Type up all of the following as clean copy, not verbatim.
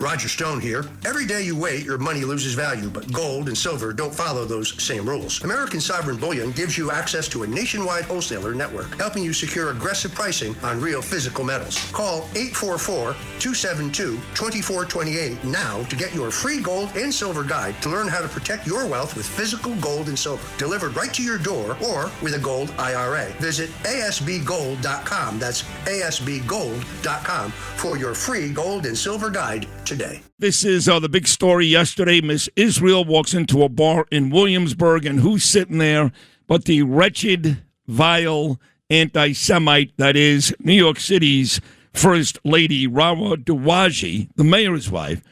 Roger Stone here. Every day you wait, your money loses value, but gold and silver don't follow those same rules. American Sovereign Bullion gives you access to a nationwide wholesaler network, helping you secure aggressive pricing on real physical metals. Call 844-272-2428 now to get your free gold and silver guide to learn how to protect your wealth with physical gold and silver, delivered right to your door or with a gold IRA. Visit asbgold.com. That's asbgold.com for your free gold and silver guide today. This is the big story yesterday. Miss Israel walks into a bar in Williamsburg, and who's sitting there but the wretched, vile anti-Semite that is New York City's First Lady, Rama Dawaji, the mayor's wife.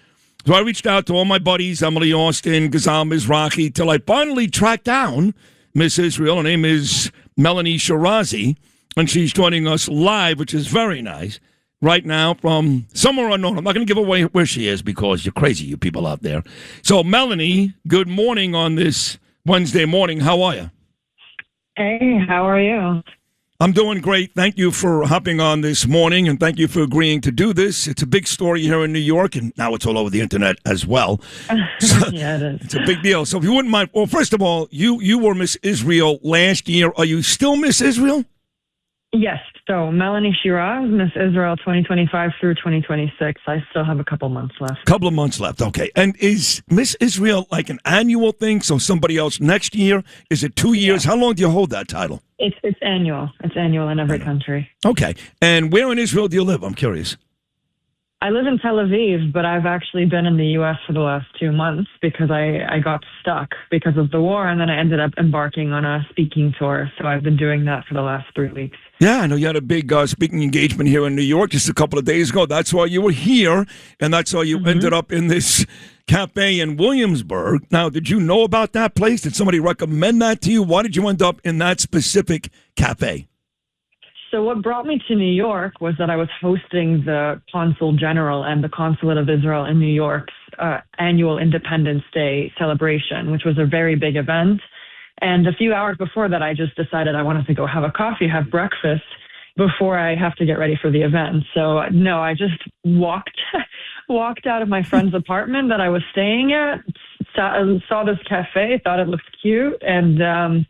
So I reached out to all my buddies, Emily Austin, Ghazal Mizrahi, till I finally tracked down Miss Israel. Her name is Melanie Shiraz, and she's joining us live, which is very nice. Right now from somewhere unknown. I'm not going to give away where she is because you're crazy, you people out there. So, Melanie, good morning on this Wednesday morning. How are you? Hey, how are you? I'm doing great. Thank you for hopping on this morning, and thank you for agreeing to do this. It's a big story here in New York, and now it's all over the internet as well. So, yeah, it is. It's a big deal. So if you wouldn't mind, well, first of all, you were Miss Israel last year. Are you still Miss Israel? Yes. So Melanie Shiraz, Miss Israel 2025 through 2026. I still have a couple months left. Couple of months left. Okay. And is Miss Israel like an annual thing? So somebody else next year? Is it 2 years? Yeah. How long do you hold that title? It's annual. It's annual in every country. Okay. And where in Israel do you live? I'm curious. I live in Tel Aviv, but I've actually been in the U.S. for the last 2 months because I got stuck because of the war, and then I ended up embarking on a speaking tour. So I've been doing that for the last 3 weeks. Yeah, I know you had a big speaking engagement here in New York just a couple of days ago. That's why you were here, and that's why you ended up in this cafe in Williamsburg. Now, did you know about that place? Did somebody recommend that to you? Why did you end up in that specific cafe? So what brought me to New York was that I was hosting the Consul General and the Consulate of Israel in New York's annual Independence Day celebration, which was a very big event. And a few hours before that, I just decided I wanted to go have a coffee, have breakfast before I have to get ready for the event. So no, I just walked out of my friend's apartment that I was staying at, saw this cafe, thought it looked cute, and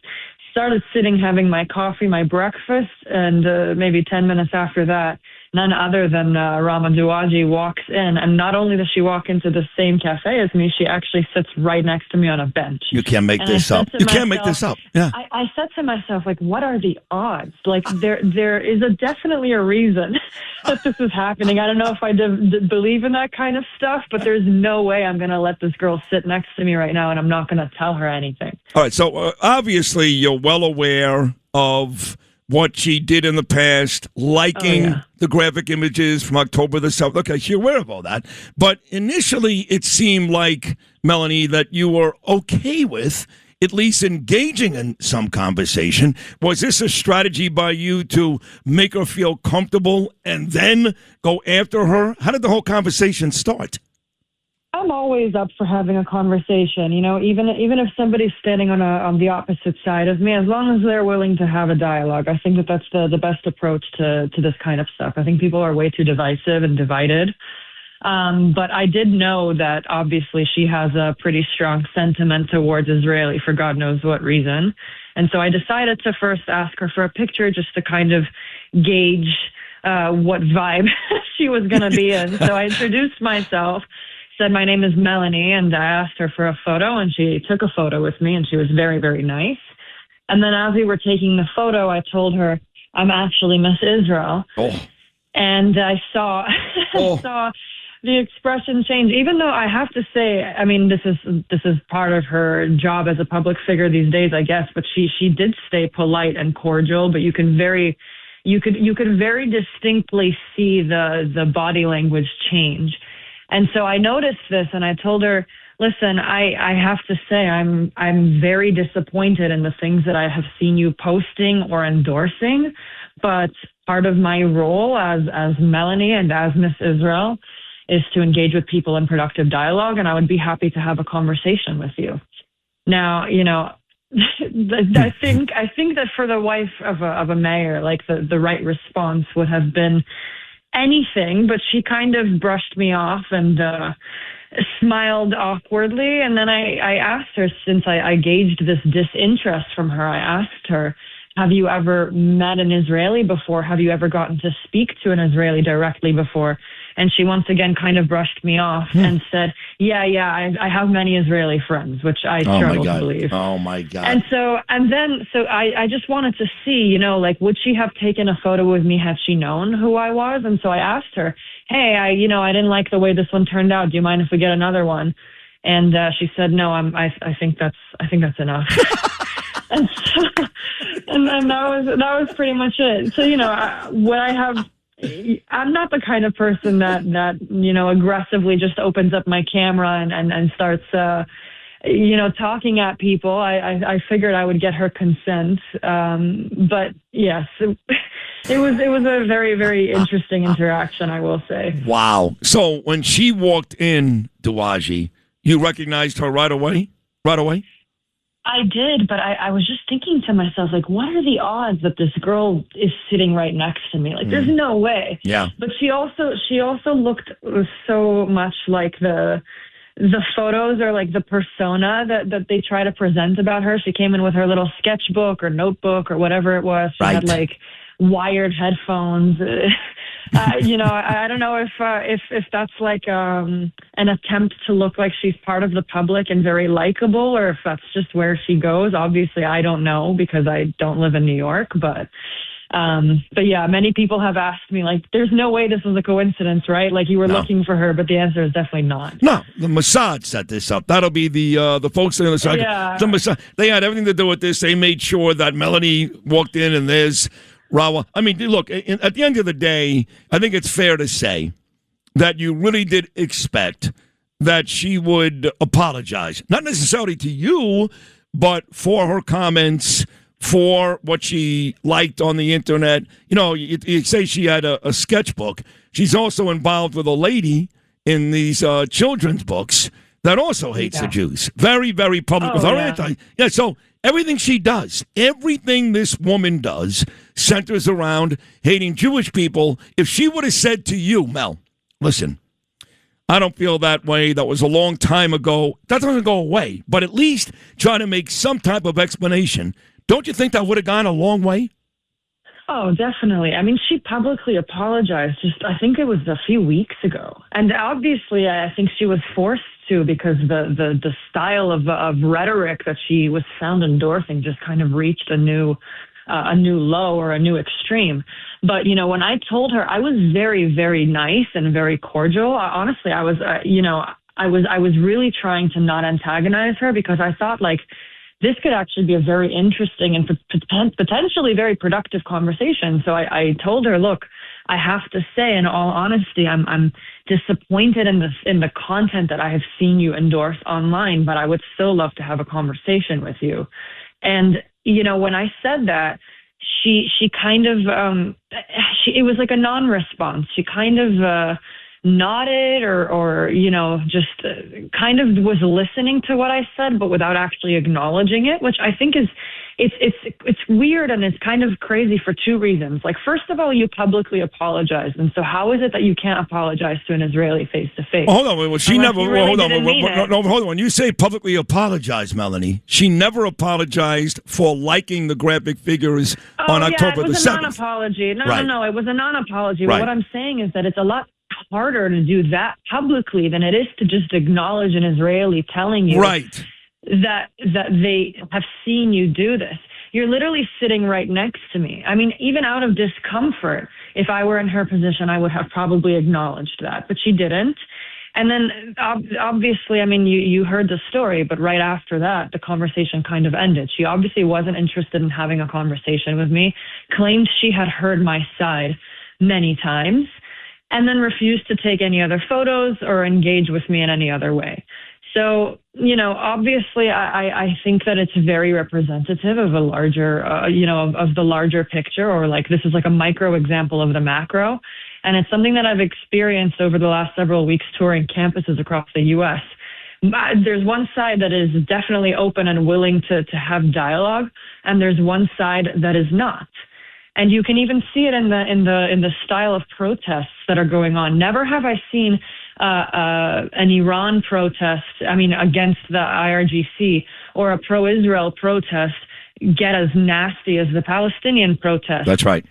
started sitting, having my coffee, my breakfast, and maybe 10 minutes after that, none other than Rama Dawaji walks in. And not only does she walk into the same cafe as me, she actually sits right next to me on a bench. You can't make this up. You can't make this up. Yeah. I said to myself, like, what are the odds? Like, there is definitely a reason that this is happening. I don't know if I believe in that kind of stuff, but there's no way I'm going to let this girl sit next to me right now, and I'm not going to tell her anything. All right. So obviously you're well aware of what she did in the past, liking the graphic images from October the 7th. Okay, you're aware of all that. But initially, it seemed like, Melanie, that you were okay with at least engaging in some conversation. Was this a strategy by you to make her feel comfortable and then go after her? How did the whole conversation start? I'm always up for having a conversation, you know, even if somebody's standing on the opposite side of me, as long as they're willing to have a dialogue. I think that's the best approach to this kind of stuff. I think people are way too divisive and divided. But I did know that obviously she has a pretty strong sentiment towards Israeli for God knows what reason. And so I decided to first ask her for a picture just to kind of gauge what vibe she was going to be in. So I introduced myself, said my name is Melanie, and I asked her for a photo, and she took a photo with me, and she was very, very nice. And then as we were taking the photo, I told her, I'm actually Miss Israel. Oh. And I saw saw the expression change, even though I have to say, I mean, this is part of her job as a public figure these days, I guess, but she did stay polite and cordial, but you could very distinctly see the body language change. And so I noticed this, and I told her, listen, I have to say I'm very disappointed in the things that I have seen you posting or endorsing, but part of my role as Melanie and as Miss Israel is to engage with people in productive dialogue, and I would be happy to have a conversation with you. Now, you know, I think that for the wife of a mayor, like the right response would have been anything, but she kind of brushed me off and smiled awkwardly. And then I asked her, since I gauged this disinterest from her, I asked her, have you ever met an Israeli before? Have you ever gotten to speak to an Israeli directly before? And she once again kind of brushed me off and said, yeah, I have many Israeli friends, which I struggle to believe. Oh, my God. And so I just wanted to see, like, would she have taken a photo with me had she known who I was? And so I asked her, hey, I didn't like the way this one turned out. Do you mind if we get another one? And she said, no, I think that's enough. and so, and that was pretty much it. So, I'm not the kind of person that aggressively just opens up my camera and starts talking at people. I figured I would get her consent, but yes, it was a very, very interesting interaction, I will say. Wow! So when she walked in, Duwaji, you recognized her right away? Right away? I did, but I was just thinking to myself, like, what are the odds that this girl is sitting right next to me? Like, there's no way. Yeah. But she also looked so much like the photos or like the persona that they try to present about her. She came in with her little sketchbook or notebook or whatever it was. She had like wired headphones. I don't know if that's like an attempt to look like she's part of the public and very likable, or if that's just where she goes. Obviously, I don't know because I don't live in New York, but yeah, many people have asked me, like, there's no way this was a coincidence, right? Like, you were looking for her, but the answer is definitely not. No, the Mossad set this up. That'll be the folks in the side. Yeah. The Mossad, they had everything to do with this. They made sure that Melanie walked in and there's Rawa. I mean, look, at the end of the day, I think it's fair to say that you really did expect that she would apologize. Not necessarily to you, but for her comments, for what she liked on the internet. You say she had a sketchbook. She's also involved with a lady in these children's books that also hates the Jews. Very, very public with her anti. Yeah, so everything she does, everything this woman does centers around hating Jewish people. If she would have said to you, Mel, listen, I don't feel that way. That was a long time ago. That doesn't go away. But at least try to make some type of explanation. Don't you think that would have gone a long way? Oh, definitely. I mean, she publicly apologized I think it was a few weeks ago. And obviously, I think she was forced to, because the style of rhetoric that she was found endorsing just kind of reached a new low or a new extreme. But, when I told her, I was very, very nice and very cordial. Honestly, I was, I was really trying to not antagonize her, because I thought, like, this could actually be a very interesting and potentially very productive conversation. So I told her, look, I have to say, in all honesty, I'm disappointed in the content that I have seen you endorse online, but I would still love to have a conversation with you. And, when I said that, she kind of, it was like a non-response. She kind of nodded or just kind of was listening to what I said, but without actually acknowledging it, which I think is it's weird, and it's kind of crazy for two reasons. Like, first of all, you publicly apologized, and so how is it that you can't apologize to an Israeli face to face? Hold on, well, she never. Hold on. When you say publicly apologize, Melanie, she never apologized for liking the graphic figures on October the 7th. It was a non-apology. No, it was a non-apology. Right. But what I'm saying is that it's a lot harder to do that publicly than it is to just acknowledge an Israeli telling you that they have seen you do this. You're literally sitting right next to me. I mean, even out of discomfort, if I were in her position, I would have probably acknowledged that, but she didn't. And then obviously, I mean, you heard the story, but right after that, the conversation kind of ended. She obviously wasn't interested in having a conversation with me, claimed she had heard my side many times, and then refused to take any other photos or engage with me in any other way. So, obviously, I think that it's very representative of a larger, of the larger picture, or like this is like a micro example of the macro. And it's something that I've experienced over the last several weeks touring campuses across the U.S. There's one side that is definitely open and willing to have dialogue, and there's one side that is not. And you can even see it in the style of protests that are going on. Never have I seen an Iran protest, against the IRGC, or a pro-Israel protest get as nasty as the Palestinian protest. That's right.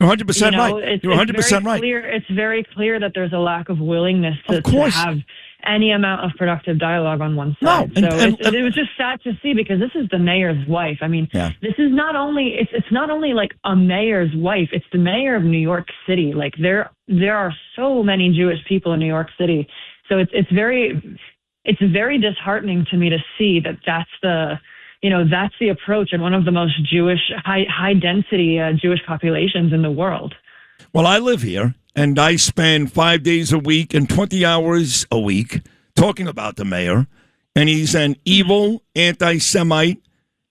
You're 100% right. You're 100% right. It's very clear that there's a lack of willingness to have any amount of productive dialogue on one side. No, it was just sad to see, because this is the mayor's wife. This is not only it's not only like a mayor's wife, it's the mayor of New York City. Like there are so many Jewish people in New York City. So it's very disheartening to me to see that that's the approach in one of the most high density Jewish populations in the world. Well, I live here, and I spend 5 days a week and 20 hours a week talking about the mayor, and he's an evil, anti-Semite,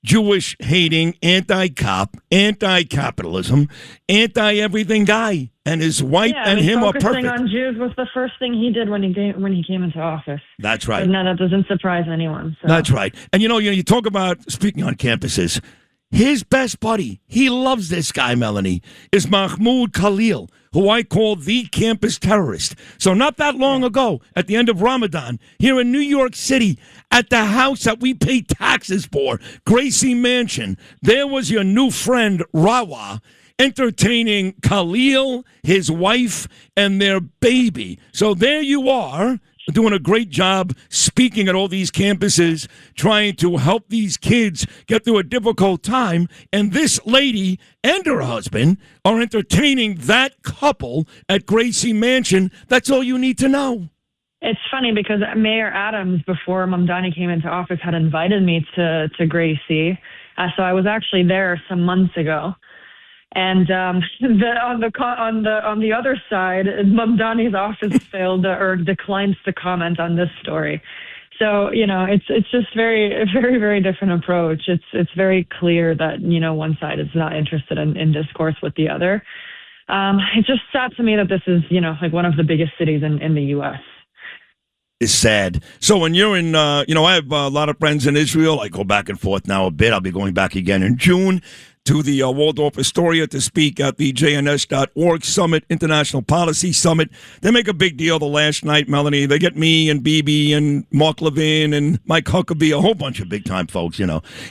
Jewish-hating, anti-cop, anti-capitalism, anti-everything guy, and his wife and him are perfect. Focusing on Jews was the first thing he did when he came into office. That's right. No, that doesn't surprise anyone. So. That's right. And you talk about speaking on campuses. His best buddy, he loves this guy, Melanie, is Mahmoud Khalil, who I call the campus terrorist. So not that long ago, at the end of Ramadan, here in New York City, at the house that we pay taxes for, Gracie Mansion, there was your new friend, Rawa, entertaining Khalil, his wife, and their baby. So there you are, doing a great job speaking at all these campuses, trying to help these kids get through a difficult time. And this lady and her husband are entertaining that couple at Gracie Mansion. That's all you need to know. It's funny because Mayor Adams, before Mamdani came into office, had invited me to Gracie. So I was actually there some months ago. And on the other side, Mamdani's office failed or declined to comment on this story. So it's just very, very, very different approach. It's very clear that one side is not interested in discourse with the other. It's just sad to me that this is like one of the biggest cities in the U.S. Is sad. So when you're in, I have a lot of friends in Israel. I go back and forth now a bit. I'll be going back again in June to the Waldorf Astoria to speak at the JNS.org Summit, International Policy Summit. They make a big deal the last night, Melanie. They get me and Bibi and Mark Levin and Mike Huckabee, a whole bunch of big-time folks,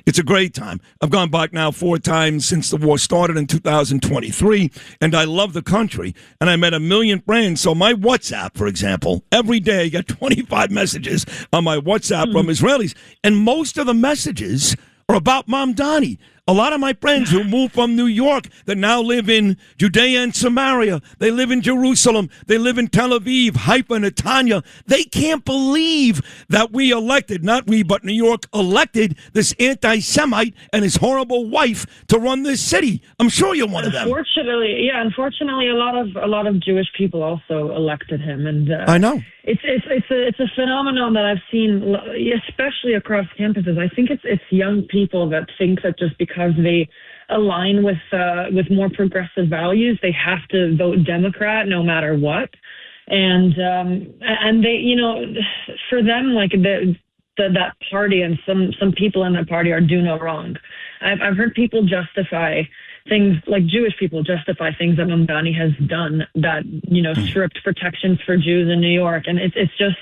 It's a great time. I've gone back now 4 times since the war started in 2023, and I love the country, and I met a million friends. So my WhatsApp, for example, every day I get 25 messages on my WhatsApp from Israelis, and most of the messages are about Mamdani. A lot of my friends who moved from New York that now live in Judea and Samaria, they live in Jerusalem, they live in Tel Aviv, Haifa, Netanya, they can't believe that we elected, not we, but New York elected this anti-Semite and his horrible wife to run this city. I'm sure you're one of them. Unfortunately, a lot of Jewish people also elected him, and I know. It's a phenomenon that I've seen, especially across campuses. I think it's young people that think that just because they align with more progressive values, they have to vote Democrat no matter what, and they for them like that party and some people in that party are do no wrong. I've heard people justify things like Jewish people justify things that Mamdani has done that, stripped protections for Jews in New York. And it's just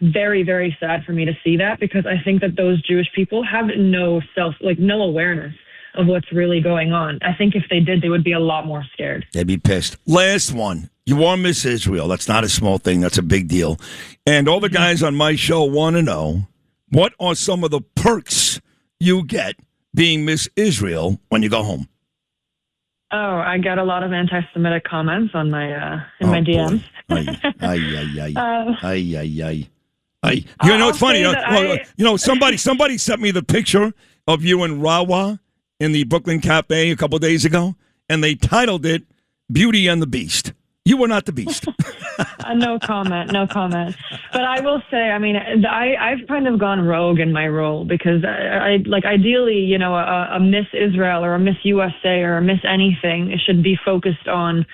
very, very sad for me to see that, because I think that those Jewish people have no awareness of what's really going on. I think if they did, they would be a lot more scared. They'd be pissed. Last one. You are Miss Israel. That's not a small thing. That's a big deal. And all the guys on my show want to know, what are some of the perks you get being Miss Israel when you go home? Oh, I got a lot of anti-Semitic comments on my my DMs. It's funny. Somebody sent me the picture of you and Rawa in the Brooklyn Cafe a couple of days ago, and they titled it "Beauty and the Beast." You were not the Beast. No comment. But I will say, I've kind of gone rogue in my role, because ideally, a Miss Israel or a Miss USA or a Miss anything should be focused on,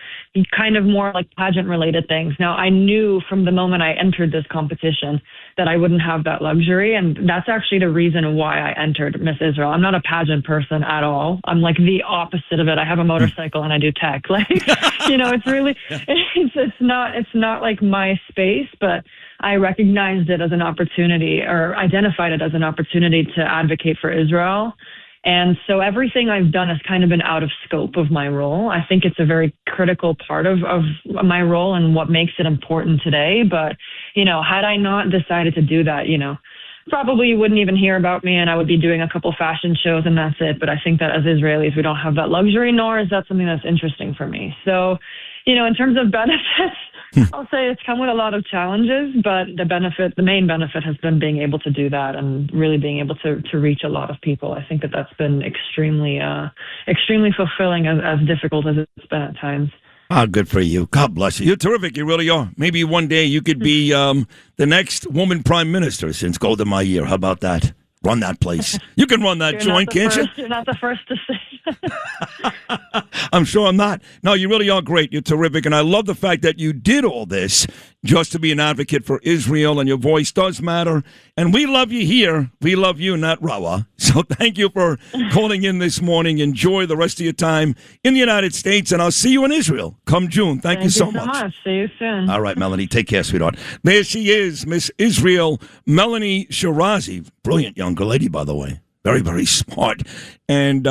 kind of more like pageant-related things. Now, I knew from the moment I entered this competition that I wouldn't have that luxury, and that's actually the reason why I entered Miss Israel. I'm not a pageant person at all. I'm like the opposite of it. I have a motorcycle and I do tech. Like, it's really, it's not like my space, but I recognized it as an opportunity, or identified it as an opportunity to advocate for Israel. And so everything I've done has kind of been out of scope of my role. I think it's a very critical part of my role and what makes it important today. But, had I not decided to do that, probably you wouldn't even hear about me, and I would be doing a couple fashion shows and that's it. But I think that as Israelis, we don't have that luxury, nor is that something that's interesting for me. So, in terms of benefits, I'll say it's come with a lot of challenges, but the main benefit has been being able to do that and really being able to reach a lot of people. I think that's been extremely fulfilling, as difficult as it's been at times. Ah, good for you. God bless you. You're terrific. You really are. Maybe one day you could be the next woman prime minister since Golda Meir. How about that? Run that place. You can run that joint, can't you? You're not the first to say. I'm sure I'm not. No, you really are great. You're terrific. And I love the fact that you did all this just to be an advocate for Israel, and your voice does matter. And we love you here. We love you, not Rawa. So thank you for calling in this morning. Enjoy the rest of your time in the United States, and I'll see you in Israel come June. Thank you so much. See you soon. All right, Melanie. Take care, sweetheart. There she is, Miss Israel Melanie Shiraz. Brilliant younger lady, by the way. Very, very smart. And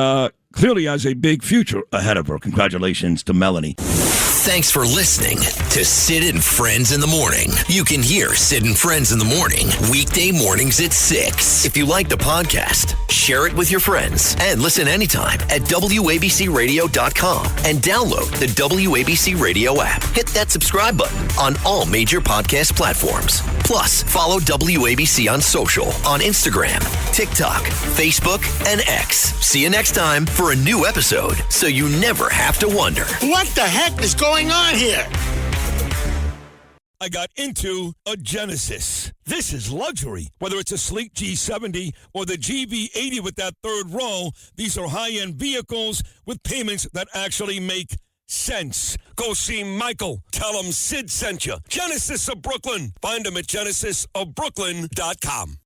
clearly has a big future ahead of her. Congratulations to Melanie. Thanks for listening to Sid and Friends in the Morning. You can hear Sid and Friends in the Morning weekday mornings at 6. If you like the podcast, share it with your friends and listen anytime at WABCRadio.com and download the WABC Radio app. Hit that subscribe button on all major podcast platforms. Plus, follow WABC on social on Instagram, TikTok, Facebook, and X. See you next time for a new episode so you never have to wonder. What the heck is going on here? I got into a Genesis. This is luxury. Whether it's a sleek G70 or the GV80 with that third row, these are high-end vehicles with payments that actually make sense. Go see Michael. Tell him Sid sent you. Genesis of Brooklyn. Find him at genesisofbrooklyn.com.